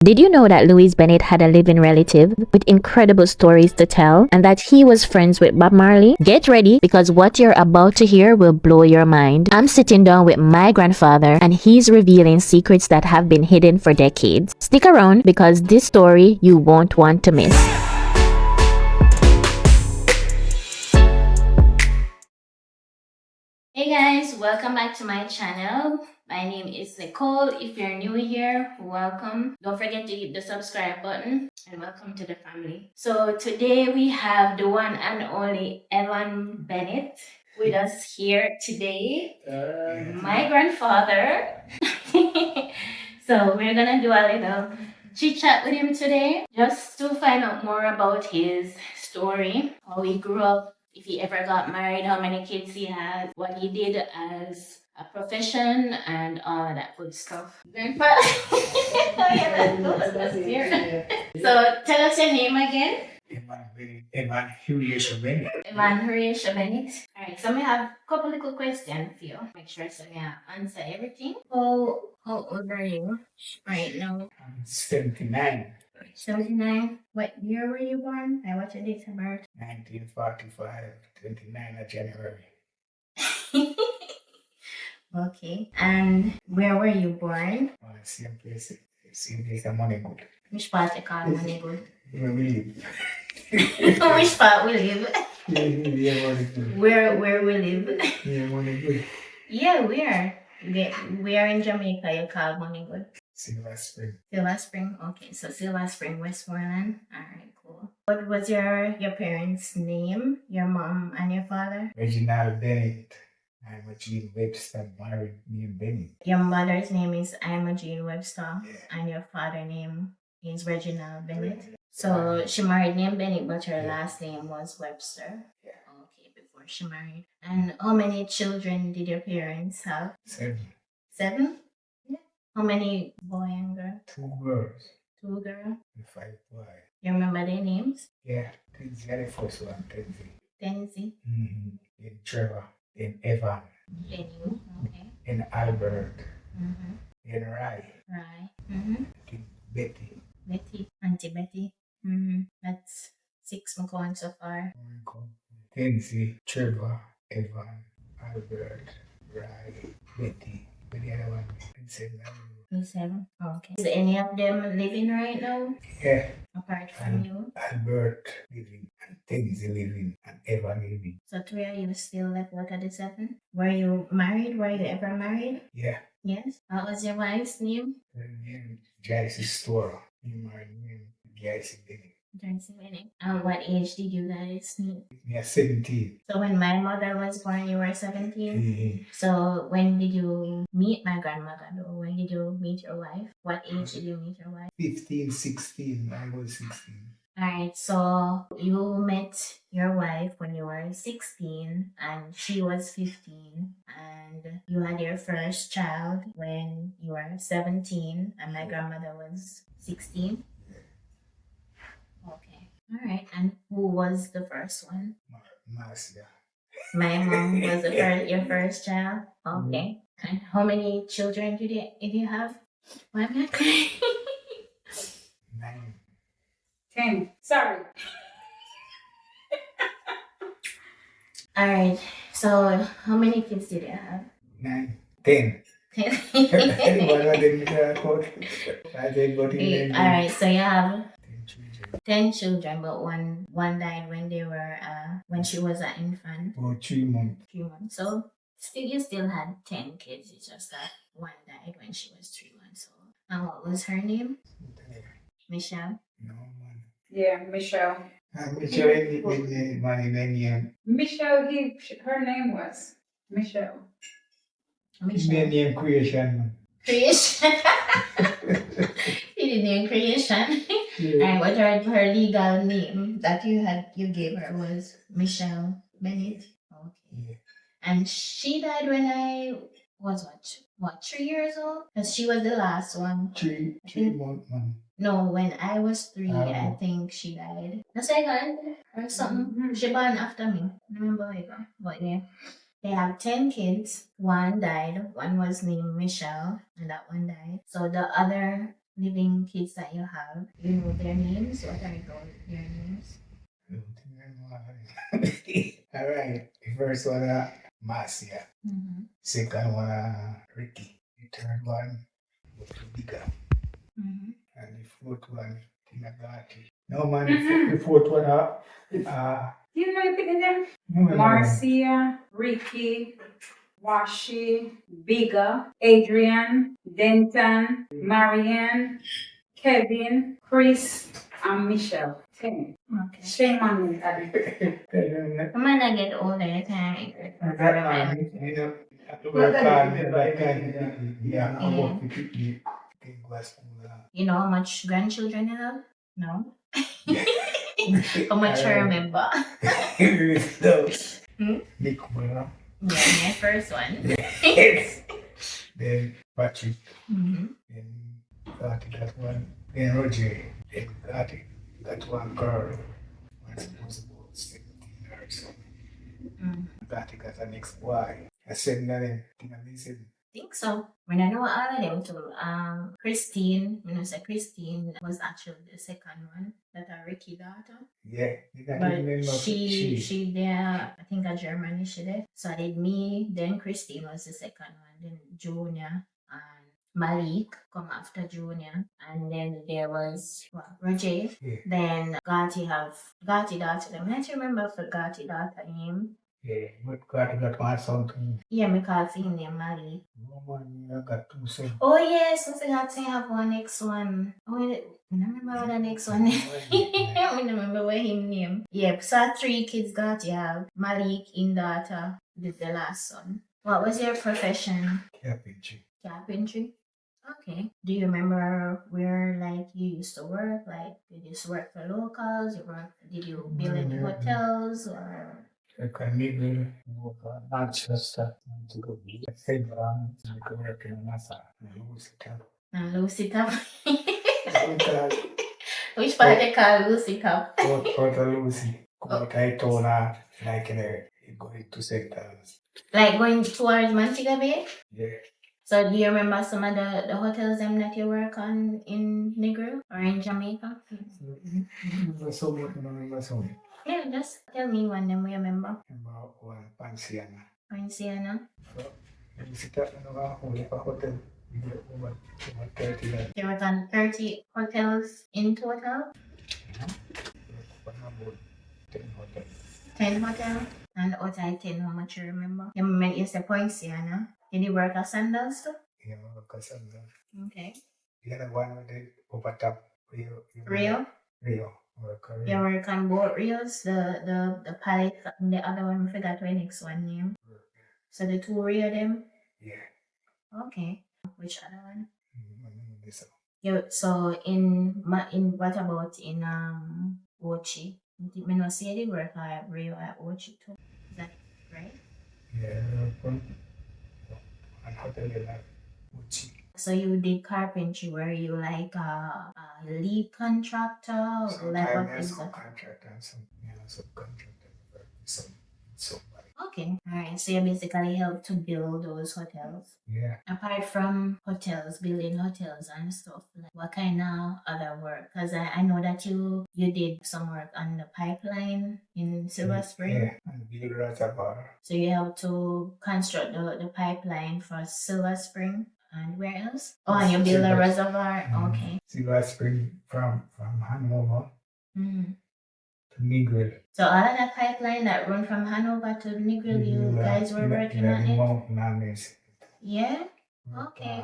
Did you know that Louise Bennett had a living relative with incredible stories to tell and that he was friends with Bob Marley? Get ready because what you're about to hear will blow your mind. I'm sitting down with my grandfather and he's revealing secrets that have been hidden for decades. Stick around because this story you won't want to miss. Hey guys, welcome back to my channel. My name is Nicole. If you're new here, welcome. Don't forget to hit the subscribe button and welcome to the family. So today we have the one and only Evan Bennett with us here today. My grandfather. So we're gonna do a little chit chat with him today just to find out more about his story, how he grew up, if he ever got married, how many kids he had, what he did as a profession, and all of that good stuff. Grandpa? Oh, yeah, that's here. So tell us your name again. Evan Huriesha Bennett. Evan Huriesha Bennett. Alright, so we have a couple little questions for you. Make sure so we answer everything. How old are you right now? I'm 79. 79. What year were you born? And what's your date of birth? 1945, 29 of January. Okay. And where were you born? Same place, same place, Money Good. Which part you call Money Good? Where we live. Which part we live? Yeah, Money Good. Where we live? Yeah, Money Good. Yeah, where? We are in Jamaica, you call Money Good? Silver Spring. Silver Spring? Okay, so Silver Spring, Westmoreland. Alright, cool. What was your parents' name? Your mom and your father? Reginald Bennett. I'm a Jean Webster, married me Bennett. Your mother's name is Jean Webster, Yeah. and your father's name is Reginald Bennett. So she married named Bennett, but her last name was Webster. Yeah. Okay, before she married. And how many children did your parents have? 7. 7? Yeah. How many boy and girl? 2 girls. 2 girl. And 5 boys. You remember their names? Yeah, Tenzi, the first one, Tenzi. Tenzi. Then Trevor. Then Evan. Then you. Okay. Then Albert. Mm-hmm. Then Rai. Right. Mm-hmm. Then Betty. Betty. Auntie Betty. Mm-hmm. That's 6 going so far. Tenzi, Trevor, Evan, Albert, Rai, Betty. But the other one, You 7? Okay. Is any of them living right now? Yeah. Apart from you? Albert living, and Tenzi living, and Evan living. So 3 of you still left out of the 7? Were you married? Were you ever married? Yeah. Yes. What was your wife's name? Her name Jaisi Store. He married me, Jaisi Bennett. And what age did you guys meet? Me at 17. So when my mother was born, you were 17? So when did you meet my grandmother though? When did you meet your wife? What age did you meet your wife? 15, 16. I was 16. Alright, so you met your wife when you were 16 and she was 15 and you had your first child when you were 17 and my grandmother was 16? Okay. Alright, and who was the first one? Marcia. My mom was your first child? Okay. And how many children did you have? Why am I crying? 9. 10. Sorry. Alright, so how many kids did you have? 9. 10. Anyone I didn't quote. I did go to Alright, so you have 10 children. 10 children, but one died when she was an infant. For 3 months. 3 months. So you still had 10 kids. It's just that one died when she was 3 months old. And what was her name? Michelle. No man. Yeah, Michelle. Michelle in money name. Michelle, her name was Michelle. Name creation man. Creation. He did name creation. And what her legal name that you gave her was Michelle Bennett. Okay. Yeah. And she died when I was 3 years old? Because she was the last one. 3 months man. No, when I was 3, I think she died. The second or something. She born after me. I remember it. But yeah. They have 10 kids. One died. One was named Michelle, and that one died. So the other living kids that you have? You know their names? What are their names? Alright, the first one, Marcia. Mm-hmm. Second one, Ricky. The third one, Bigger. Mm-hmm. And the fourth one, Tinagati. No man, the fourth one, Do you know anything them? no, no, no. Marcia, Ricky, Washi, Bigger, Adrian, Denton, Marianne, Kevin, Chris, and Michelle. 10. Okay. Shame on me, Adam. Come on, I get older, you can't That man, you know, yeah, I work with the glass. You know how much grandchildren you have? No? How much you remember? Nick, Yeah, my first one. yes. Then Patrick, Mm-hmm. then got that one. Then Roger, then got it. That one girl was supposed about 17 years old. Got it, got an ex-wife. I said nothing. I said, Think so. When I know all of them too. Christine, say Christine was actually the second one, that a Ricky daughter. yeah, you got But remember she there, I think a Germany she did. So I did me, then Christine was the second one, then Junior and Malik come after Junior, and then there was Roger. Yeah. Then Gatti daughter. I don't remember for Gatti daughter name. Yeah, but got one something. Yeah, because his name Malik. No man, I got two sons. Oh yes, I forgot to have one next one. Oh, I don't remember what the next one is. I don't remember what his name. Yep, so 3 kids that you have. Malik, in daughter, the last son. What was your profession? Carpentry. Carpentry. Okay. Do you remember where you used to work? Like, did you work for locals? Did you build any hotels or? I can neither work on Manchester to go be a favor and go work in NASA and lose it up. And Lucy Top. Because Which part they call Lucy Top? what a Lucy. But I told her, like, going to St. Thomas. Like going towards Montego Bay? Yeah. So do you remember some of the hotels that you work on in Negro or in Jamaica? So what do you remember so? Yeah, just tell me one them we remember. About one Pansiana. Poinciana. So, you sit up in a hotel. You get over 30 years. There was on 30 hotels in total. About 10 hotels. 10 hotels. And out of 10, how much you remember? You meant you said Poinciana. Did you work at Sandals too? Yeah, because of the Okay. the other one with the over top. Rio? Rio. You work on both Rios, the palette, and the other one, I forgot what next one name. So the 2 Rio them? Yeah. Okay. Which other one? This one. Yeah, so in what about in Ochi? Me no see the work at Rio at Ochi too. Is that right? Yeah, and hotel like Uchi. So you did carpentry, were you like a lead contractor or like what is that? Contractor and some subcontractor. Somebody. Okay, alright. So you basically help to build those hotels. Yeah. Apart from hotels, building hotels and stuff, like what kind of other work? Because I know that you did some work on the pipeline in Silver Spring. Yeah, and build reservoir. So you help to construct the pipeline for Silver Spring. And where else? Oh, and you build a reservoir. Okay. Silver Spring from Hanover Mm-hmm. to Negril. So all of that pipeline that run from Hanover to Negril, you guys were working on it? Mountain Armies. Yeah? Okay.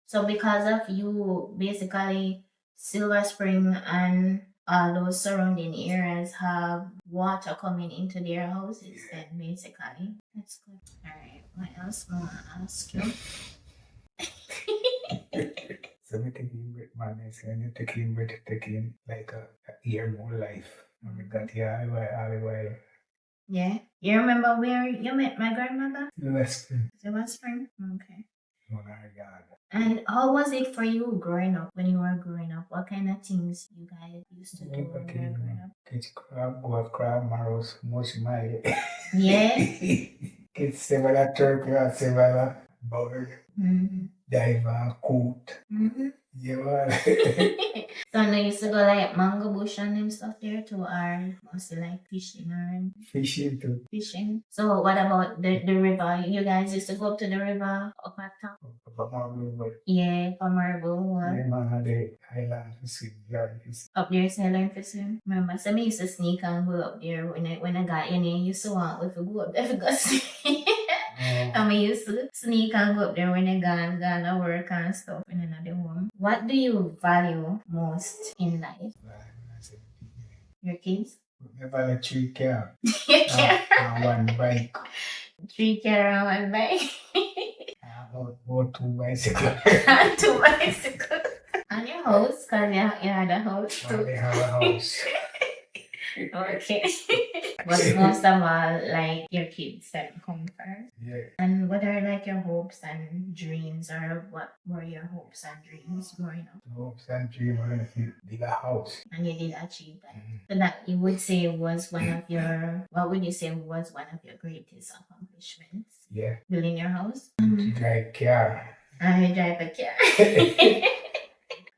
So because of you, basically, Silver Spring and all those surrounding areas have water coming into their houses, then basically. That's good. Alright, what else I want to ask you? So we take him with madness and you take him like a year more life. And we got here all the while. Yeah. You remember where you met my grandmother? Silver Spring. Silver Spring? Okay. On our yard. And how was it for you growing up, when you were growing up? What kind of things you guys used to do when you were growing up? Catch crab, go have crab, marrows, much my. Yeah? Catch several turkey, several bird, Mm-hmm. dive, coot. Mm-hmm. Yeah, well, So no used to go like mango bush and them stuff there too, or mostly like fishing or fishing too. fishing. So what about the river? You guys used to go up to the river up at top? But more river. Yeah, Pomerable. Yeah, man, had the island to swim, yard to swim. Up there, so I learned to swim. Remember, so me used to sneak and go up there when I got in there. Used to want if I go up there to go swim. And we used to sneak and go up there when I gone to work and stuff in another home. What do you value most in life? Your kids? We have a 3 car Your car? and 1 bike. 3 car and 1 bike. About 2 bicycles. And 2 bicycles. And your house, because you had a house And too. they have a house. Okay. But most of all, like your kids that come first. Yeah. And what are like your hopes and dreams, or what were your hopes and dreams growing up? Hopes and dreams are going to build a house. And you did achieve that. So that you would say was one of your, what would you say was one of your greatest accomplishments? Yeah. Building your house? To drive car. And you drive a car.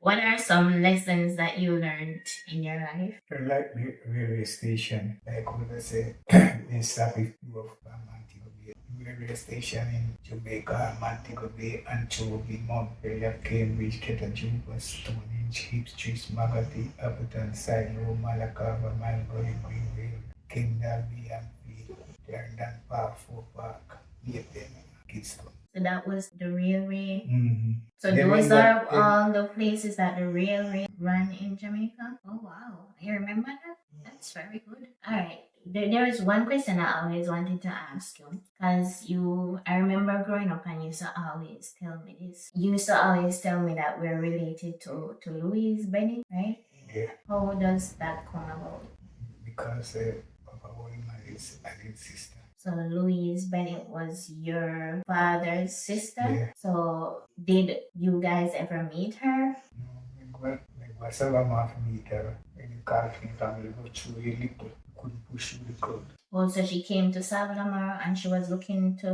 What are some lessons that you learned in your life? Like the railway station, like what I say, they stop if you go from Montego Bay. Railway station in Jamaica, Montego Bay, Untold, Montpellier, Cambridge, Ketajuba, Stonehenge, Ipswich, Magati, Appleton, Silo, Malacava, Malbury, Greenville, Kendall, BMP, Clarendon Park, Fort Park, Nathan, Kidston. So that was the railway. Mm-hmm. So They those run are that- all the places that the railway ran in Jamaica? Oh wow, you remember that? That's very good. Alright, there is one question I always wanted to ask you. Because I remember growing up and you used to always tell me this. You used to always tell me that we're related to Louise Bennett, right? Yeah, How does that come about? because Papa Wilma is Ali's sister. So Louise Bennett was your father's sister? Yeah. So did you guys ever meet her? No, I was several months meet her. When you call me family, go through a little, couldn't push through the crowd. Oh, so she came to Savlamar and she was looking to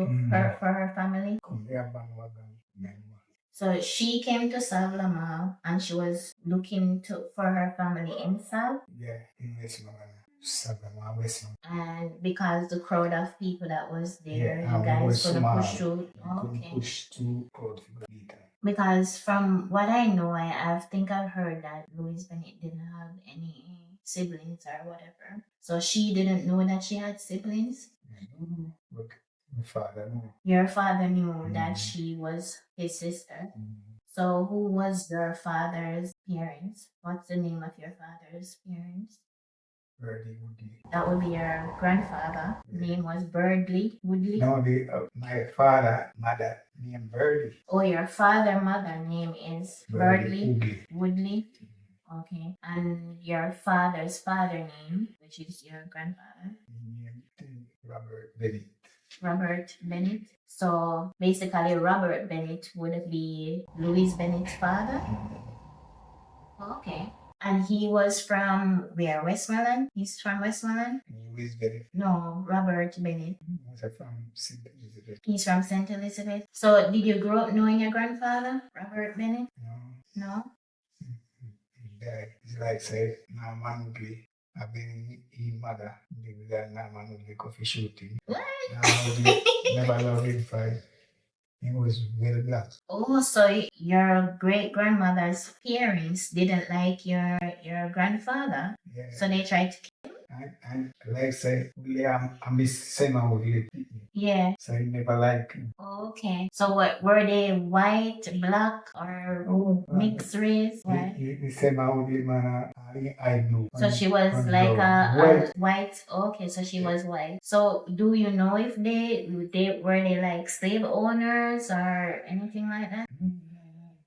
for her family? Come there, bandwagon, member. So she came to Savlamar and she was looking for her family in Sav? Yeah, in Westmorland. Sablama, Westmorland. And because the crowd of people that was there, Yeah, you and we guys were couldn't small. push through? We couldn't Okay. push through crowd for later. Because from what I know, I think I've heard that Louise Bennett didn't have any siblings or whatever. So she didn't know that she had siblings? But my father knew. Your father knew that she was his sister. So who was your father's parents? What's the name of your father's parents? Birdie Woodley. That would be your grandfather. Name was Birdley Woodley. No, my father, mother, named Birdie. Oh, your mother name is Birdley Woodley. Woodley. Okay. And your father's father name, which is your grandfather, Named Robert Bennett. Robert Bennett. So basically, Robert Bennett would be Louise Bennett's father. Okay. And he was from where? Westmoreland? He's from Westmoreland? Louise Bennett. No, Robert Bennett. Was from St. Elizabeth. He's from St. Elizabeth. So did you grow up knowing your grandfather, Robert Bennett? No, No? he died. It's like say, now man would be, I've been his mother. That now man would be coffee shooting. What? Now would be never loved him for he was very black. Oh, so your great grandmother's parents didn't like your grandfather, Yeah. so they tried to. And like say, William, I miss Sema would live. Yeah. So he never liked him. Okay. So what were they? White, black, or mixed race? What? The Sema would live, man, I blue. So she was and like brown. a white. Okay, so she was white. So do you know if they were they like slave owners or anything like that?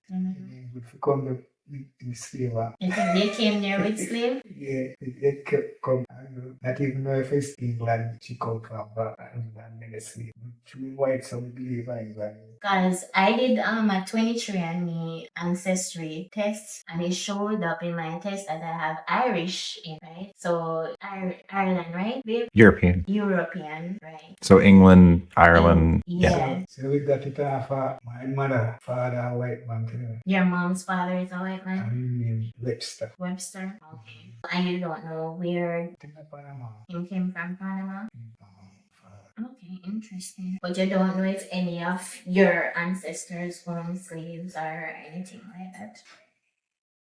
If you come to in slavery. You think they came there with slave? Yeah, it kept come. I don't know, not even know if it's England. She come from, but England in the slave. She white, so we believe in England. Cause I did a 23andMe ancestry test, and it showed up in my test that I have Irish in, right? So Ireland, right? Babe? European, right? So England, Ireland. Yeah. So we got it off my mother, father, white man. You know. Your mom's father is a white man? And named Webster. Webster? Okay. And you don't know where Panama. he came from, Panama? Father. Okay, interesting. But you don't know if any of your ancestors owned slaves or anything like that?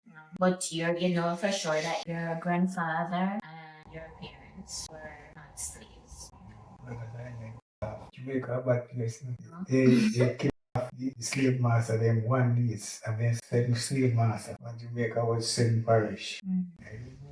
No. But you know for sure that your grandfather and your parents were not slaves. Jamaica, but listen, No? they killed the slave master, them one days, and then 7 slave master. And Jamaica was 7 parish. And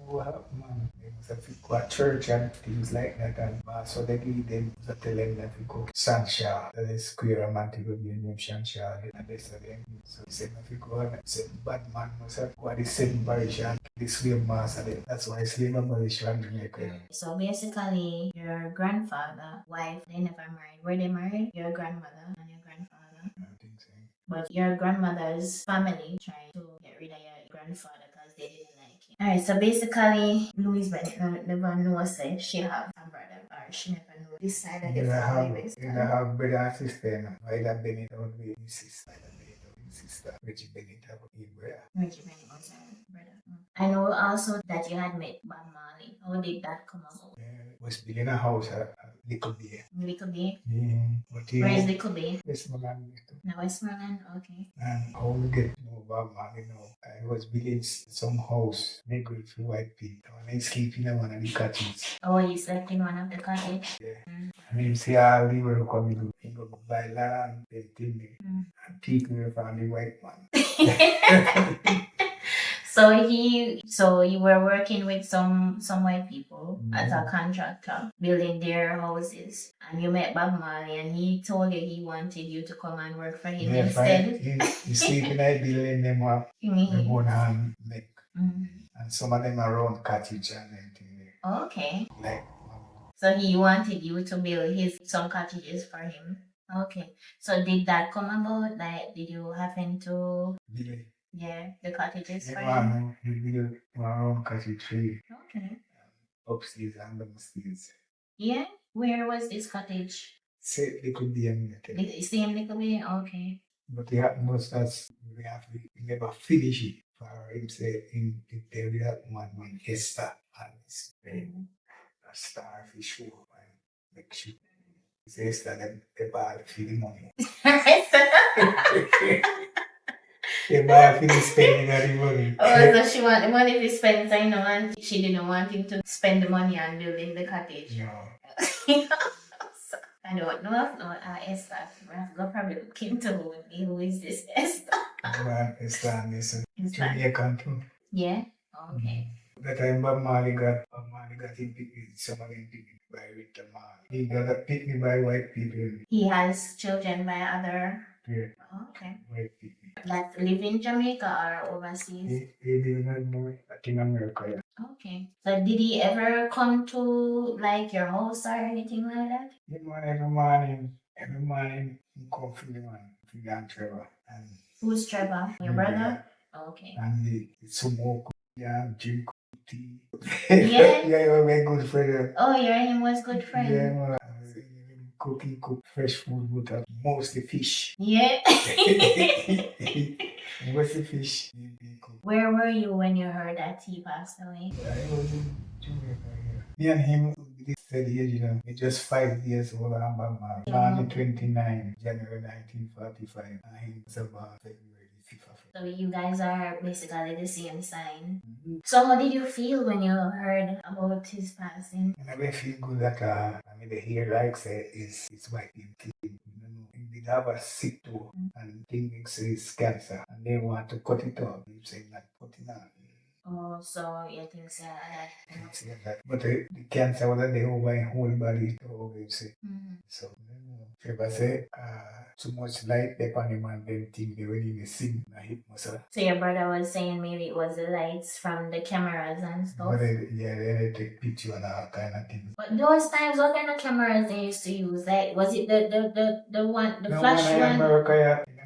what happened, man? They must have to go to church and things like that. And so they give them to tell them that we go to Sansha, that is square a man to go be named Sansha, and they said them. So they said, if you go and say, bad man must have go to the 7 parish and the slave master. Then. That's why slave abolition in Jamaica. So basically, your grandfather, wife, they never married. Were they married? Your grandmother and your grandfather? I think so. But your grandmother's family tried to get rid of your grandfather because they didn't like him. Alright, so basically, Louise Bennett never knows that she have a brother, or she never knew this side of the family. You have brother and sister, no? Either Bennett or be his sister. Sister, Reggie Bennett have a brother. Reggie Bennett was a brother. I know also that you had met Bob Marley. How did that come about? Was building a house at Little Bay. Little Bay? Yeah. But Where is Little Bay? Westmoreland. No, Westmoreland? Okay. And how we get to know Bob Marley now? I was building some house, neighborhood for white people. And I sleep in one of the cottages. Oh, you slept in one of the cottage? Yeah. And him say all the work coming to he go buy land, they tell me. And take me from the white man. So you were working with some white people as a contractor, building their houses, and you met Bob Marley, and he told you he wanted you to come and work for him instead. He sleep in a building them up. They go and make. And some of them around cottage and everything there. Okay. Like. So he wanted you to build some cottages for him. Okay. So did that come about? Like, did you happen to build? Yeah, the cottages for him? We build our own cottage tree. Okay. Upstairs and downstairs. Yeah? Where was this cottage? Same Little Bay. Same Little Bay? Okay. But the utmost that's we never finish it. For him say in the tell that one Esther and his a starfish show and make sure. He says that they buy for the money. They buy for the spending of the money. Oh, so she want the money to spend, so you know, and she didn't want him to spend the money on building the cottage. No. I don't know if Esther. I'll probably look into who is this Esther. Esther and this Jamaican too. Yeah? Okay. That time Bob Marley got him picked me, some of them picked me by Victor Marley. He got picked me by white people. He has children by other... Yeah. Oh, okay. White people. That live in Jamaica or overseas? He did not know in America, yeah. Okay. So did he ever come to like your house or anything like that? Every morning he come from the man, from the Trevor. And who's Trevor? Your brother? Okay. And he smoke, drink tea. Yeah? Yeah, he was my good friend. Oh, you and him was good friend? Yeah, man. Cook fresh food with mostly fish. Yeah. Mostly fish. Where were you when you heard that he passed away? I was in Jamaica. Me and him, this steady age, you know, he's just 5 years old and Bob Marley. Born in 29, January 1945, and he was about February 5th. So you guys are basically the same sign. So how did you feel when you heard about his passing? And I feel good that the hair like say is white in clean. You know, he did have a sick too, and think it's cancer, and they want to cut it off. He said not cutting out. Oh, so you think so? See that. But the cancer was the over my whole body, obviously. So, if I say too much light upon him and then think they really sing, I hit myself. So your brother was saying maybe it was the lights from the cameras and stuff. But they take picture and all kind of things. But those times, what kind of cameras they used to use? Like, was it the one, the flash in one? In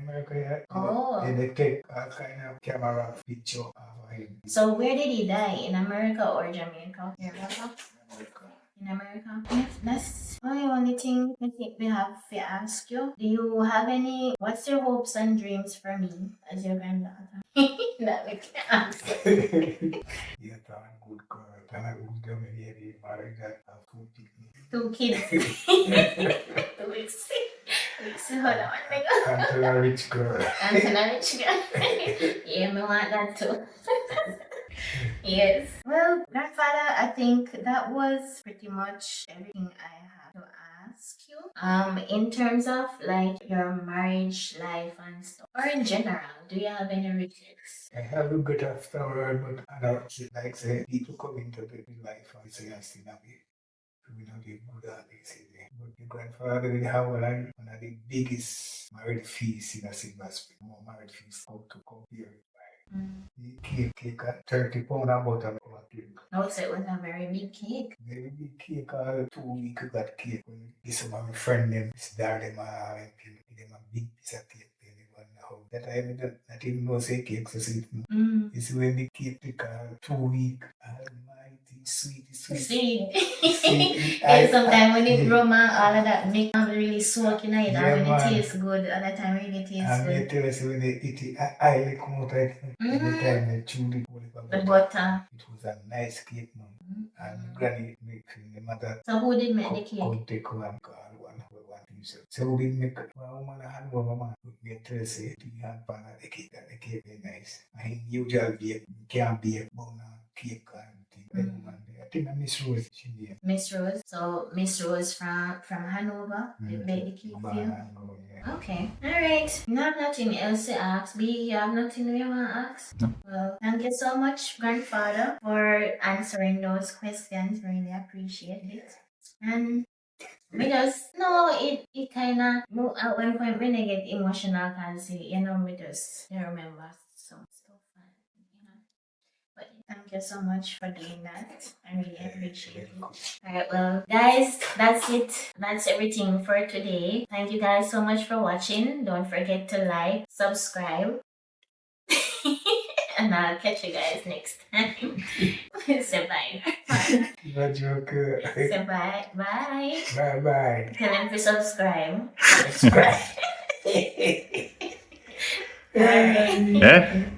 America, Oh. they take all kind of camera picture of him. So where did he die? In America or Jamaica? In America. That's the only thing I think we have to ask you. Do you have any, what's your hopes and dreams for me as your granddaughter? That we can answer. You're a good girl. And I would go maybe married that have 2 2 kids. We see how that one go. Until a rich girl. Until a rich girl. Yeah, me want that too. Yes. Well, grandfather, I think that was pretty much everything I have to ask you. In terms of like your marriage life and stuff, or in general, do you have any regrets? I have a good afterward, but I don't like say people come into the life and say I still have it. We know the good at this. But the grandfather will have one of the biggest married feast in a Silver Spring. More married feast out to come here. The cake at 30 pounds about an hour cake. Oh, so it was a very big cake. Very big cake, 2 weeks got cake. This is my friend them, this darling man, give them a big piece of cake. That I not even know say cake so sweet. It's when the cake take 2 weeks. Almighty, sweet. Sweet. And sometimes when it grow man, all of that make really soak in it, and when it tastes good, at that time really tastes and good. And they tell us when they eat it, I come out right every time they chew the butter. It was a nice cake, man. And granny make the mother. So who did make the cake? Come take one call one. So we make one woman a hand one man. We tell us say the hand pan the cake very nice. And usually bake can't bake bun cake and thing. I think I Miss Rose she did. Miss Rose. So Miss Rose from Hanover did make the cake for you. Yeah. Okay. Alright. Not nothing else to ask. B, you have nothing you want to ask? No. Well, thank you so much, grandfather, for answering those questions. Really appreciate it. And because it kind of at one point when I get emotional, because we just remember some stuff, but thank you so much for doing that. I really appreciate it. Alright, well, guys, that's it. That's everything for today. Thank you guys so much for watching. Don't forget to like, subscribe, and I'll catch you guys next time. Say bye. Say bye. Bye. Bye. Tell them to subscribe. Subscribe. Yeah?